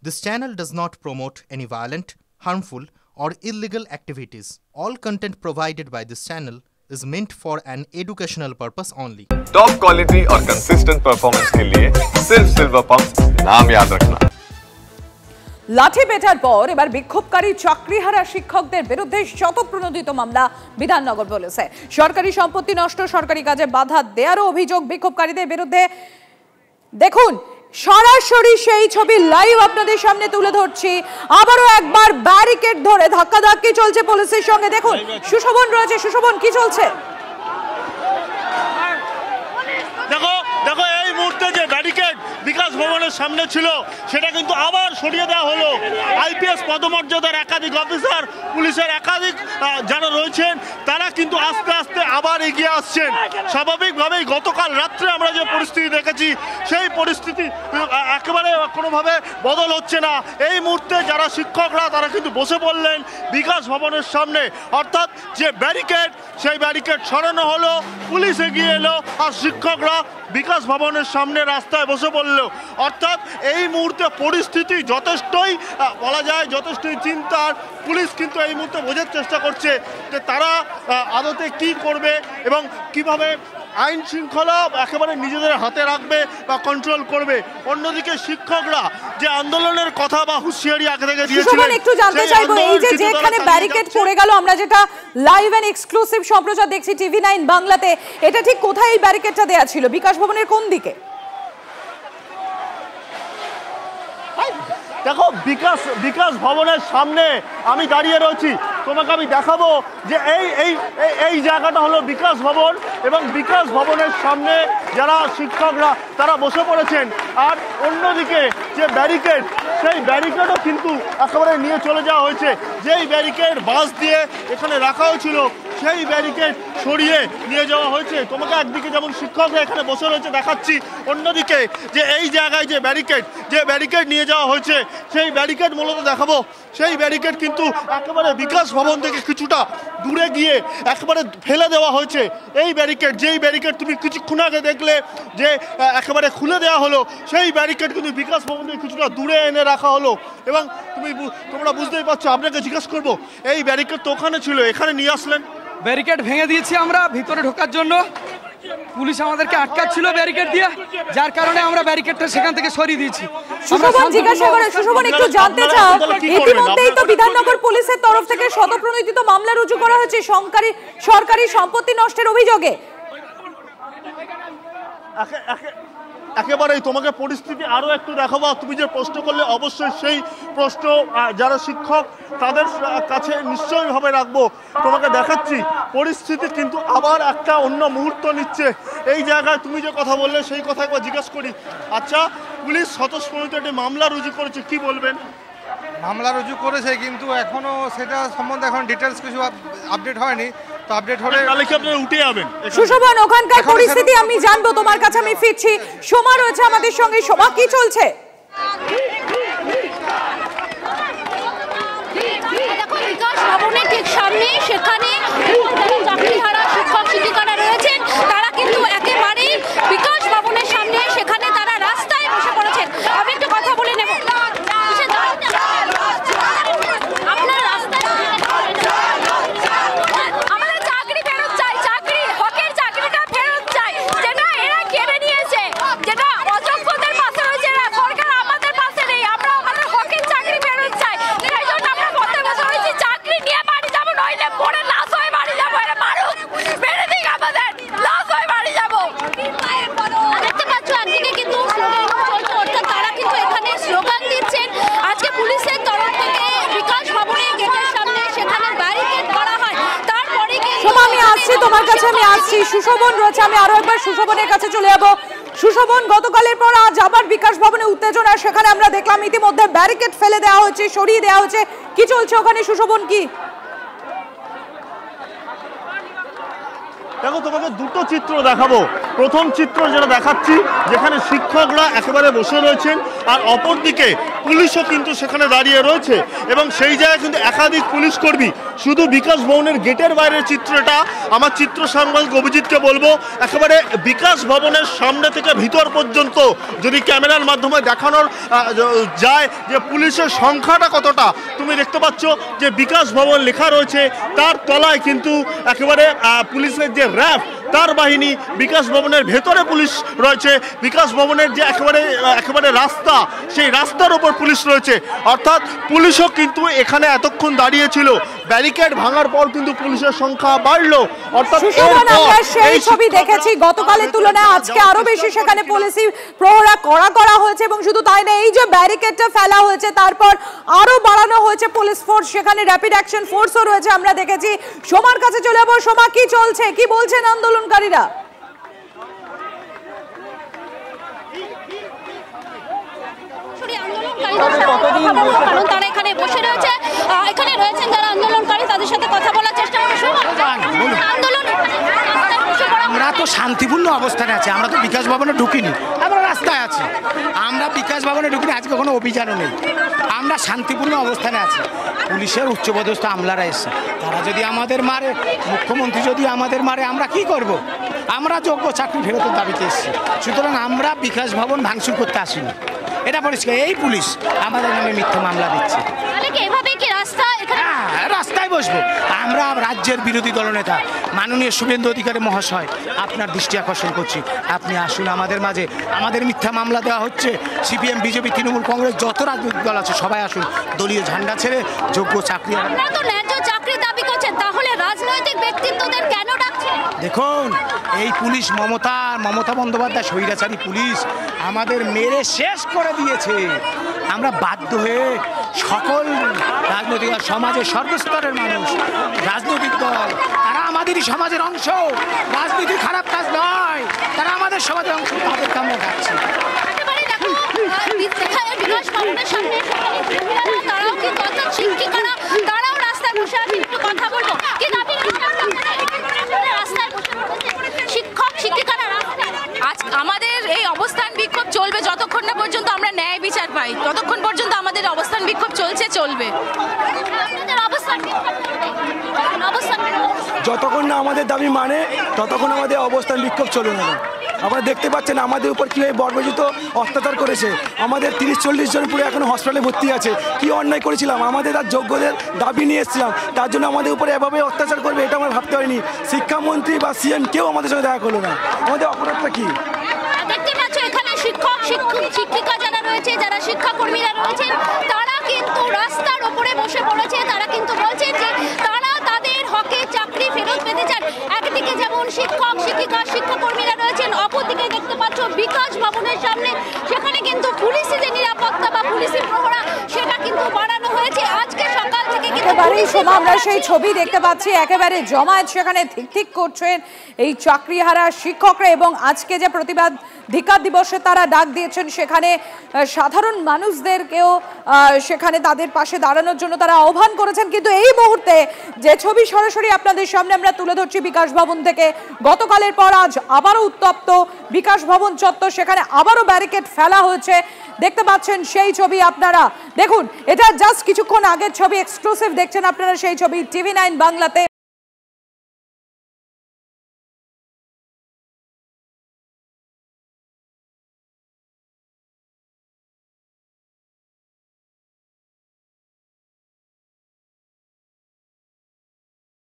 This channel does not promote any violent, harmful, or illegal activities. All content provided by this channel is meant for an educational purpose only. Top quality और consistent performance के लिए सिर्फ silver pumps नाम याद रखना। লাঠি পেটার পর এবার বিক্ষোভকারী চাকরিহারা শিক্ষকদের বিরুদ্ধে শতপ্রণোদিত মামলা বিধাননগর পুলিশে। সরকারি সম্পত্তি নষ্ট, সরকারি কাজে বাধা দেওয়ারও অভিযোগ বিক্ষোভকারীদের বিরুদ্ধে। দেখুন সরাসরি সেই ছবি লাইভ আপনাদের সামনে তুলে ধরছি। আবারও একবার ব্যারিকেড ধরে ধাক্কাধাক্কি চলছে পুলিশের সঙ্গে। দেখুন সুশোভন রয়েছে। সুশোভন, কি চলছে? দেখো এই মুহূর্তে যে ব্যারিকেড বিকাশ ভবনের সামনে ছিল সেটা কিন্তু আবার সরিয়ে দেওয়া হলো। আইপিএস পদমর্যাদার একাধিক অফিসার, পুলিশের একাধিক যারা রয়েছেন তারা কিন্তু আস্তে আস্তে আবার এগিয়ে আসছেন। স্বাভাবিকভাবেই গতকাল রাত্রে আমরা যে পরিস্থিতি দেখেছি সেই পরিস্থিতি একেবারে কোনোভাবে বদল হচ্ছে না। এই মুহূর্তে যারা শিক্ষকরা তারা কিন্তু বসে পড়লেন বিকাশ ভবনের সামনে, অর্থাৎ যে ব্যারিকেড সেই ব্যারিকেড সরানো হলো, পুলিশ এগিয়ে এলো আর শিক্ষকরা বিকাশ ভবনের সামনে রাস্তায় বসে পড়লো। অর্থাৎ এই মুহূর্তে পরিস্থিতি যথেষ্টই বলা যায় যথেষ্টই চিন্তার। পুলিশ কিন্তু এই মুহূর্তে বোঝার চেষ্টা করছে যে তারা আদতে কি করবে এবং কিভাবে আইন শৃঙ্খলা একেবারে নিজেদের হাতে রাখবে বা কন্ট্রোল করবে। অন্যদিকে শিক্ষকরা যে আন্দোলনের কথা বা হুঁশিয়ারি আগে থেকে দিয়েছিলেন, একটু জানতে চাইবো এই যে যেখানে ব্যারিকেড পড়ে গেল, আমরা যেটা লাইভ এন্ড এক্সক্লুসিভ সম্প্রচার দেখছি TV9 বাংলাতে, এটা ঠিক কোথায় এই ব্যারিকেডটা দেয়া ছিল? বিকাশ ভবনের কোন দিকে? দেখো বিকাশ ভবনের সামনে আমি দাঁড়িয়ে রয়েছি, তোমাকে আমি দেখাবো যে এই জায়গাটা হলো বিকাশ ভবন এবং বিকাশ ভবনের সামনে যারা শিক্ষকরা তারা বসে পড়েছেন। আর অন্যদিকে যে ব্যারিকেড সেই ব্যারিকেডও কিন্তু একেবারে নিয়ে চলে যাওয়া হয়েছে। যেই ব্যারিকেড বাস দিয়ে এখানে রাখা হয়েছিল সেই ব্যারিকেড সরিয়ে নিয়ে যাওয়া হয়েছে। তোমাকে একদিকে যেমন শিক্ষকরা এখানে বসে রয়েছে দেখাচ্ছি, অন্যদিকে যে এই জায়গায় যে ব্যারিকেড নিয়ে যাওয়া হয়েছে সেই ব্যারিকেড মূলত দেখাবো। সেই ব্যারিকেড কিন্তু একেবারে বিকাশ ভবন থেকে কিছুটা দূরে গিয়ে একেবারে ফেলে দেওয়া হয়েছে। এই ব্যারিকেড যেই ব্যারিকেড তুমি কিছুক্ষণ আগে দেখলে যে একেবারে খুলে দেওয়া হলো, সেই ব্যারিকেড কিন্তু বিকাশ ভবন থেকে কিছুটা দূরে এনে রাখা হলো। এবং তোমরা বুঝতেই পারছো, আপনাকে জিজ্ঞেস করবো এই ব্যারিকেড তো ওখানে ছিল, এখানে নিয়ে আসলেন? ব্যারিকেড ভেঙে দিয়েছি আমরা ভিতরে ঢোকার জন্য। পুলিশ আমাদেরকে আটকাচ্ছিল ব্যারিকেড দিয়ে, যার কারণে আমরা ব্যারিকেডটা সেখান থেকে সরিয়ে দিয়েছি। সুশোভন জিজ্ঞাসা করে, সুশোভন একটু জানতে চাও, ইতিমধ্যেই তো বিধাননগর পুলিশের তরফ থেকে শতপ্রণোদিত মামলা রুজু করা হয়েছে সরকারি সম্পত্তি নষ্টের অভিযোগে। একেবারেই তোমাকে পরিস্থিতি আরও একটু দেখাবো। তুমি যে প্রশ্ন করলে অবশ্যই সেই প্রশ্ন যারা শিক্ষক তাদের কাছে নিশ্চয়ইভাবে রাখবো। তোমাকে দেখাচ্ছি পরিস্থিতি কিন্তু আবার একটা অন্য মুহূর্ত নিচ্ছে। এই জায়গায় তুমি যে কথা বললে সেই কথা একবার জিজ্ঞেস করি। আচ্ছা, পুলিশ স্বতঃস্ফূর্ত একটি মামলা রুজু করেছে, কি বলবেন? মামলা রুজু করেছে কিন্তু এখনো সেটা সম্বন্ধে এখন ডিটেলস কিছু আপডেট হয়নি। তো আপডেট হলে তাহলে কি আপনারা উঠে যাবেন? সুশোভন, ওখানকার পরিস্থিতি আমি জানবো, তোমার কাছে আমি ফিরছি। সোমা রয়েছে আমাদের সঙ্গে। সোমা, কি চলছে? দেখো বিকাশ ভবনের ঠিক সামনে সেখানে চাকরিহারা শিক্ষক শিক্ষিকারা রয়েছেন, তারা কিন্তু একেবারে বিকাশ ভবনের সামনে সেখানে তারা রাস্তায় বসে পড়েছেন। আমি একটু কথা বলে নেব। তোমার কাছে আমি আসছি। সুশোভন রয়েছে, আমি আরো একবার সুশোভনের কাছে চলে যাব। সুশোভন, গতকালের পর আজ আবার বিকাশ ভবনে উত্তেজনা। সেখানে আমরা দেখলাম ইতিমধ্যে ব্যারিকেড ফেলে দেওয়া হয়েছে, সরিয়ে দেওয়া হয়েছে। কি চলছে ওখানে সুশোভন? কি দেখো তোমাকে দুটো চিত্র দেখাবো। প্রথম চিত্র যেটা দেখাচ্ছি, যেখানে শিক্ষকরা একেবারে বসে রয়েছেন আর অপরদিকে পুলিশও কিন্তু সেখানে দাঁড়িয়ে রয়েছে এবং সেই জায়গায় কিন্তু একাধিক পুলিশ কর্মী। শুধু বিকাশ ভবনের গেটের বাইরের চিত্রটা আমার চিত্র সাংবাদিক অভিজিৎকে বলবো, একেবারে বিকাশ ভবনের সামনে থেকে ভিতর পর্যন্ত যদি ক্যামেরার মাধ্যমে দেখানোর যায় যে পুলিশের সংখ্যাটা কতটা, তুমি দেখতে পাচ্ছ যে বিকাশ ভবন লেখা রয়েছে, তার তলায় কিন্তু একেবারে পুলিশের যে র্যাব তার বাহিনী, বিকাশ ভবনের ভেতরে পুলিশ রয়েছে, বিকাশ ভবনের যে একেবারে রাস্তা, সেই রাস্তার উপর পুলিশ রয়েছে। অর্থাৎ পুলিশও কিন্তু এখানে এতক্ষণ দাঁড়িয়েছিল। ব্যারিকেড ভাঙার পর কিন্তু পুলিশের সংখ্যা বাড়লো। অর্থাৎ আমরা সেই ছবি দেখেছি, গতকালের তুলনায় আজকে আরো বেশি সেখানে পুলিশি প্রহরা করা হয়েছে এবং শুধু তাই না, এই যে ব্যারিকেডটা ফেলা হয়েছে তারপর আরো বাড়ানো হয়েছে পুলিশ ফোর্স, সেখানে র্যাপিড অ্যাকশন ফোর্সও রয়েছে আমরা দেখেছি। সোমার কাছে চলে যাবো। সোমা, কি চলছে, কি বলছেন আন্দোলনকারীরা? কারণ তারা এখানে বসে রয়েছে, এখানে রয়েছেন যারা আন্দোলনকারী, তাদের সাথে কথা বলার চেষ্টা করছি। আন্দোলন আমরা তো শান্তিপূর্ণ অবস্থানে আছি, আমরা তো বিকাশ ভবনে ঢুকিনি, আমরা রাস্তায় আছি। আমরা বিকাশ ভবনে ঢুকিনি, আজকে কোনো অভিযানও নেই, আমরা শান্তিপূর্ণ অবস্থানে আছি। পুলিশের উচ্চপদস্থ আমলারা এসছে, তারা যদি আমাদের মারে, মুখ্যমন্ত্রী যদি আমাদের মারে, আমরা কি করব? আমরা যোগ্য চাকরি ফেরতের দাবিতে এসেছি। সুতরাং আমরা বিকাশ ভবন ভাঙচুর করতে আসিনি, এটা পরিষ্কার। এই পুলিশ আমাদের নামে মিথ্যা মামলা দিচ্ছে। রাস্তায় বসবো আমরা। রাজ্যের বিরোধী দলনেতা মাননীয় শুভেন্দু অধিকারী মহাশয়, আপনার দৃষ্টি আকর্ষণ করছি, আপনি আসুন আমাদের মাঝে। আমাদের মিথ্যা মামলা দেওয়া হচ্ছে, সিপিএম, বিজেপি, তৃণমূল কংগ্রেস যত রাজনৈতিক দল আছে সবাই আসুন, দলীয় ঝান্ডা ছেড়ে যোগ্য চাকরি দাবি করছেন, তাহলে রাজনৈতিক ব্যক্তিত্বদের কেন ডাকছেন? দেখুন, এই পুলিশ মমতা বন্দ্যোপাধ্যায় স্বৈরাচারী পুলিশ আমাদের মেরে শেষ করে দিয়েছে। আমরা বাধ্য হয়ে সকল রাজনৈতিক সমাজের সর্বস্তরের মানুষ, রাজনৈতিক দল, তারা আমাদেরই সমাজের অংশ। রাজনীতি খারাপ কাজ নয়, তারা আমাদের সমাজের অংশ, তাদেরকে আমরা ডাকছি। তারাও কিন্তু শিক্ষিকারা, তারাও রাস্তায় বসে আছে, একটু কথা বলবো। শিক্ষক শিক্ষিকারা আজ আমাদের এই অবস্থান বিক্ষোভ চলবে যতক্ষণ না পর্যন্ত আমরা ন্যায় বিচার পাই, ততক্ষণ পর্যন্ত আমাদের অবস্থান বিক্ষোভ চলবে। যতক্ষণ না আমাদের দাবি মানে ততক্ষণ আমাদের অবস্থান বিক্ষোভ চলে যাবে। আপনারা দেখতে পাচ্ছেন আমাদের উপর কীভাবে বর্বরিত অত্যাচার করেছে। আমাদের 30-40 জন পুরো এখনো হসপিটালে ভর্তি আছে। কি অন্যায় করেছিলাম, আমাদের আর যোগ্যদের দাবি নিয়ে এসেছিলাম, তার জন্য আমাদের উপরে এভাবে অত্যাচার করবে এটা আমরা ভাবতে পারিনি। শিক্ষামন্ত্রী বা সিএম কেউ আমাদের সঙ্গে দেখা করলো না। আমাদের অপরাধটা কি? দেখতে পাচ্ছ এখানে শিক্ষিকা যারা রয়েছে, যারা শিক্ষাকর্মীরা রয়েছেন, তারা কিন্তু রাস্তার উপরে বসে পড়েছে। তারা কিন্তু বলছেন যে তারা তাদের হকে চাকরি ফেরত পেতে চান। একদিকে যেমন শিক্ষক শিক্ষিকা শিক্ষাকর্মীরা রয়েছেন, অপরদিকে দেখতে পাচ্ছ বিকাশ ভবনের সামনে, সেখানে কিন্তু পুলিশি যে নিরাপত্তা বা পুলিশি প্রহরা সেটা কিন্তু বাড়ানো হয়েছে। আজকে সকাল থেকে একেবারেই সোমা, আমরা সেই ছবি দেখতে পাচ্ছি, একেবারে জমায়েত সেখানে ঠিক করছেন এই চাকরিহারা শিক্ষকরা এবং আজকে যে প্রতিবাদ ধিক্কার দিবসে তারা ডাক দিয়েছেন, সেখানে সাধারণ মানুষদেরকেও সেখানে তাদের পাশে দাঁড়ানোর জন্য তারা আহ্বান করেছেন। কিন্তু এই মুহূর্তে যে ছবি সরাসরি আপনাদের সামনে আমরা তুলে ধরছি বিকাশ ভবন থেকে, গতকালের পর আজ আবারও উত্তপ্ত বিকাশ ভবন চত্বর, সেখানে আবারও ব্যারিকেড ফেলা হয়েছে। দেখতে পাচ্ছেন সেই ছবি আপনারা, দেখুন এটা জাস্ট কিছুক্ষণ আগের ছবি, এক্সক্লুসিভ দেখছেন আপনারা সেই ছবি TV9 বাংলাতে।